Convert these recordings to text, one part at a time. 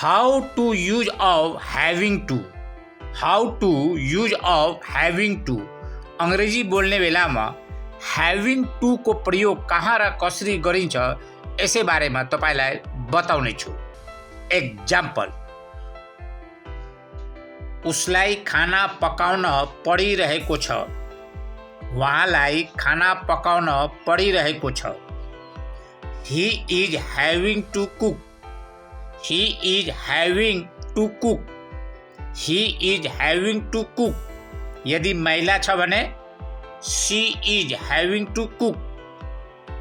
How to use of having to. How to use of having to. અંગ્રેજી બોલने વેલામાં having to को प्रयोग कहाँ र कसरी गरिन्छ यसै बारेमा तपाईलाई बताउने छु। एक्जाम्पल, उसलाई खाना पकाउन पडिरहेको छ। उहाँलाई खाना पकाउन पडिरहेको छ। He is having to cook. He is having to cook. He is having to cook. यदि महिला छ भने she is having to cook.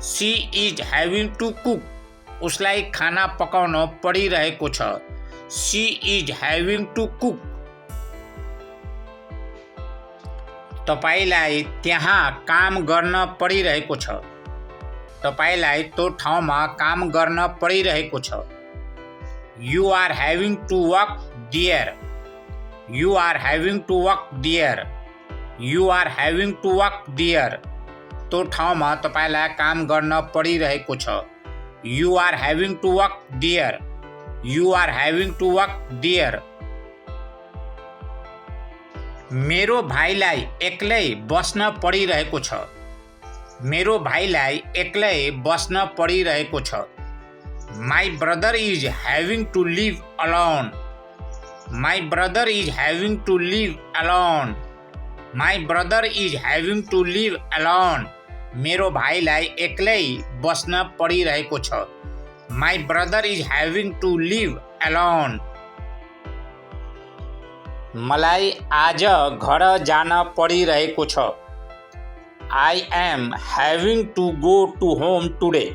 She is having to cook. उसलाई खाना पकाउन पडिरहेको छ। She is having to cook. तपाईलाई त्यहाँ काम गर्न पडिरहेको छ। तपाईलाई त्यो ठाउँमा काम गर्न पडिरहेको छ। You are having to work there. You are having to work there. You are having to work there. त्यो ठाउँमा तपाईलाई काम गर्न पडिरहेको छ। You are having to work there. You are having to work there. मेरो भाइलाई एक्लै बस्न पडिरहेको छ। मेरो भाइलाई एक्लै बस्न पडिरहेको छ। My brother is having to live alone. My brother is having to live alone. My brother is having to live alone. मेरो भाइलाई एक्लै बस्न पडिरहेको छ। My brother is having to live alone. मलाई आज घर जान पडिरहेको छ। I am having to go to home today.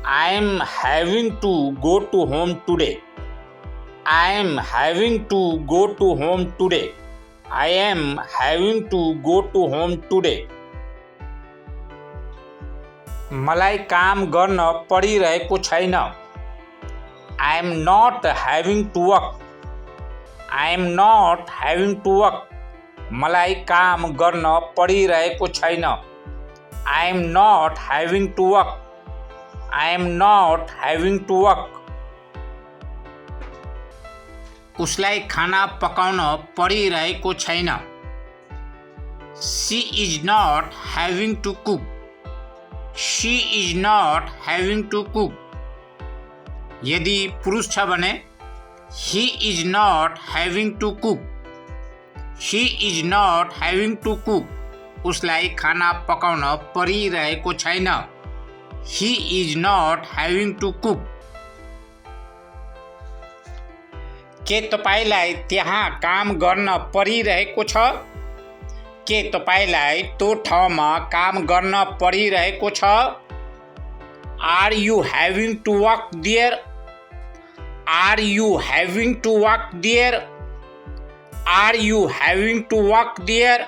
I am having to go to home today. I am having to go to home today. I am having to go to home today. मलाई काम गर्न पडिरहेको छैन। I am not having to work. I am not having to work. मलाई काम गर्न पडिरहेको छैन। I am not having to work. I am not having to work. उसलाई खाना पकाउन पडिरहेको छैन। She is not having to cook. She is not having to cook. यदि पुरुष छ भने he is not having to cook. He is not having to cook. उसलाई खाना पकाउन परिरहेको छैन। He is not having to cook. के तपाईलाई त्यहाँ काम गर्न परिरहेको छ? के तपाईलाई त्यो ठाउँमा काम गर्न परिरहेको छ? Are you having to work there? Are you having to work there? Are you having to work there?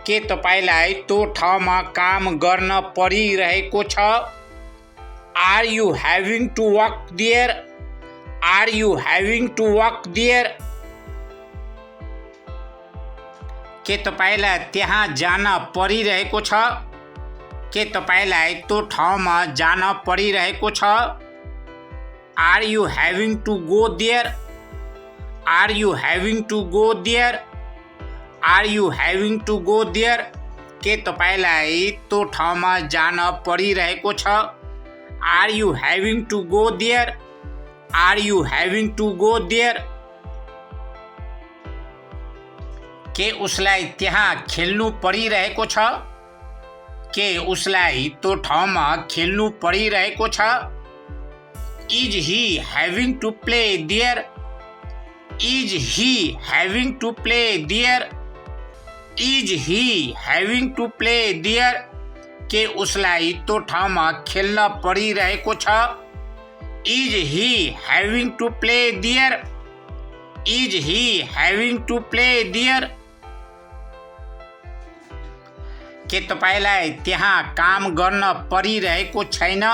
के तपाईलाई त्यो ठाउँमा काम गर्न परिरहेको छ? Are you having to work there? Are you having to work there? के तपाईलाई त्यहाँ जान परिरहेको छ? के तपाईलाई त्यो ठाउँमा जान परिरहेको छ? Are you having to go there? Are you having to go there? Are you having to go there? के तपाईलाई त्यो ठाउँमा जान परिरहेको छ? Are you having to go there? Are you having to go there? के उसलाई त्यहाँ खेल्नु परिरहेको छ? के उसलाई त्यो ठाउँमा खेल्नु परिरहेको छ? Is he having to play there? Is he having to play there? Is he having to play there? के उसलाई त्यो ठाउँमा खेल्न परिरहेको छ? Is he having to play there? Is he having to play there? के तपाईलाई त्यहाँ काम गर्न परिरहेको छैन?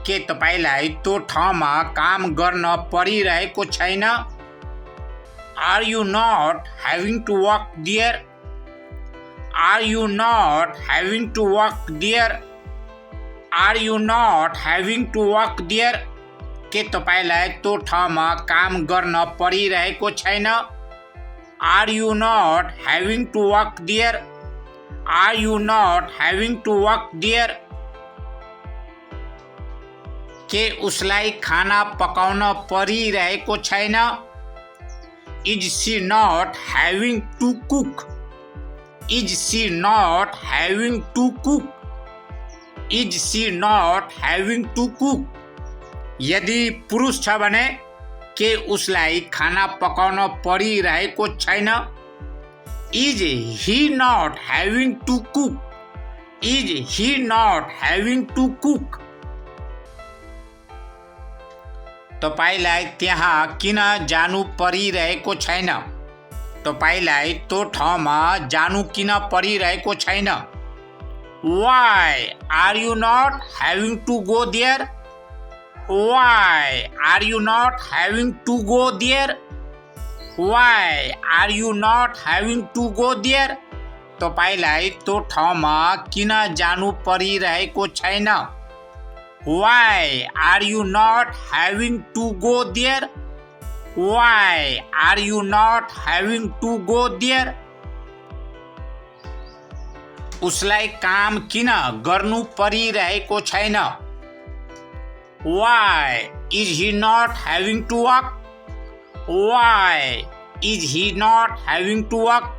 के तपाईलाई त्यो ठाउँमा काम गर्न परिरहेको छैन? Are you not having to work there? Are you not having to work there? Are you not having to work there? के तपाईँलाई त्यो ठाउँमा काम गर्न परिरहेको छैन? Are you not having to work there? Are you not having to work there? के उसलाई खाना पकाउन परिरहेको छैन? Is she not having to cook? Is she not having to cook? Is she not having to cook? यदि पुरुष छ भने के उसलाई खाना पकाउन परिरहेको छैन? Is he not having to cook? Is he not having to cook? तपाईलाई त्यहाँ किन जानु परिरहेको छैन? तपाईलाई त्यो ठाउँमा जानु किन परिरहेको छैन? Why are you not having to go there? Why are you not having to go there? Why are you not having to go there? तपाईलाई त्यो ठाउँमा किन जानु परिरहेको छैन? Why are you not having to go there? Why are you not having to go there? उसलाई काम किन गर्नु परिरहेको छैन? Why is he not having to work? Why is he not having to work?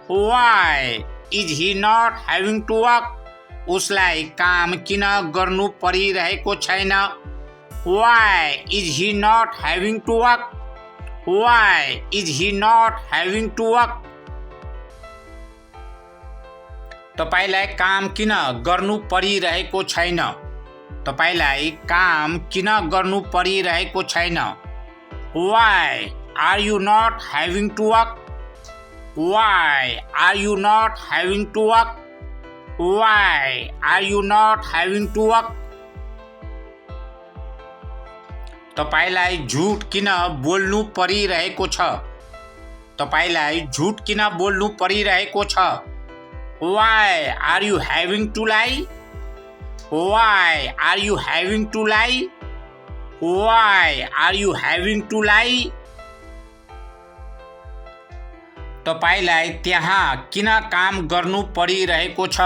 Why is he not having to work? उसलाई काम किन गर्नु परिरहेको छैन? Why is he not having to work? Why is he not having to work? तपाईलाई काम किन गर्नु परिरहेको छैन? तपाईलाई काम किन गर्नु परिरहेको छैन? Why are you not having to work? Why are you not having to work? Why are you not having to work? तपाईलाई झुट किन बोल्नु परिरहेको छ? तपाईलाई झुट किन बोल्नु परिरहेको छ? Why are you having to lie? Why are you having to lie? Why are you having to lie? तपाईलाई त्यहाँ किन काम गर्नु परिरहेको छ?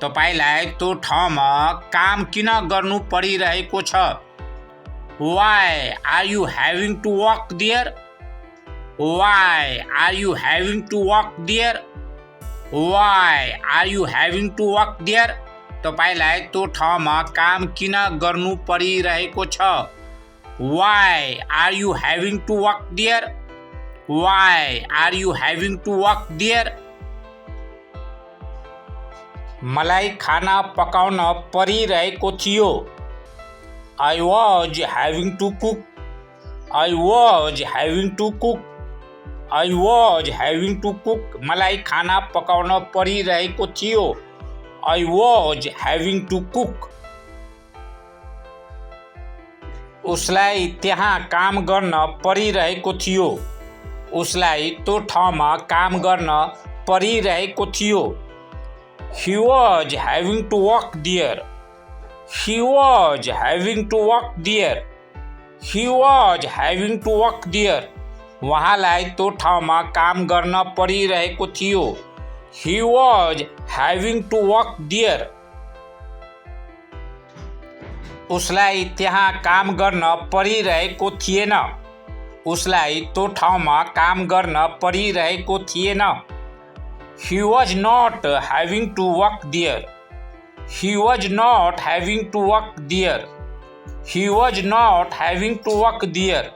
तपाईलाई त्यो ठाउँमा काम किन गर्नु परिरहेको छ? Why are you having to work there? Why are you having to work there? Why are you having to work there? तपाईलाई त्यो ठाउँमा काम किन गर्नु परिरहेको छ? Why are you having to work there? Why are you having to work there? मलाई खाना पकाउन परिरहेको थियो. I was having to cook. I was having to cook. I was having to cook. मलाई खाना पकाउन परिरहेको थियो. I was having to cook. उसलाई त्यहाँ काम गर्न परिरहेको थियो. उसलाई त्यो ठाउँमा काम गर्न परिरहेको थियो. He was having to work there. He was having to work there. He was having to work there. उहाँलाई त्यो ठाउँमा काम गर्न परिरहेको थियो. He was having to work there. उसलाई त्यहाँ काम गर्न परिरहेको थिएन. उसलाई त्यो ठाउँमा काम गर्न परिरहेको थिएन. He was not having to work there. He was not having to work there. He was not having to work there.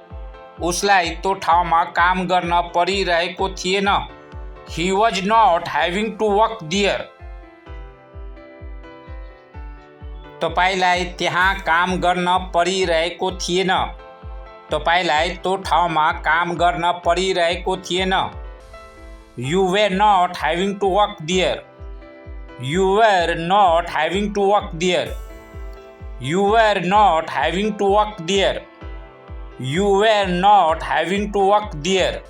उसलाई त्यो ठाउँमा काम गर्न परिरहेको थिएन. He was not having to work there. तपाईलाई त्यहाँ काम गर्न परिरहेको थिएन. तपाईलाई त्यो ठाउँमा काम गर्न परिरहेको थिएन. You were not having to work there. You were not having to work there. You were not having to work there. You were not having to work there.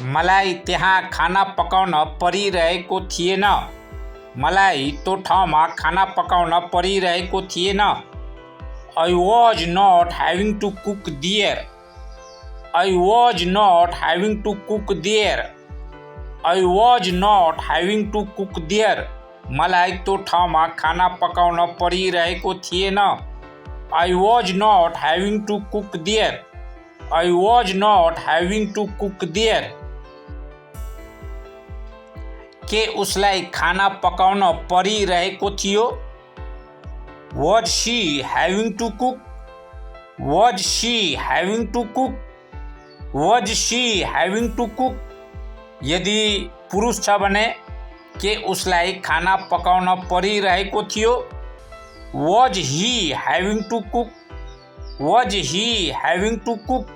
मलाई त्यहाँ खाना पकाउन परिरहेको थिएन. मलाई तो ठाउँमा खाना पकाउन परिरहेको थिएन। I was not having to cook there. I was not having to cook there. I was not having to cook there. मलाई तो ठाउँमा खाना पकाउन परिरहेको थिएन। I was not having to cook there. I was not having to cook there. के उसलाई खाना पकाउन परिरहेको थियो? Was she having to cook? Was she having to cook? Was she having to cook? यदि पुरुष छ भने के उसलाई खाना पकाउन परिरहेको थियो? Was he having to cook? Was he having to cook?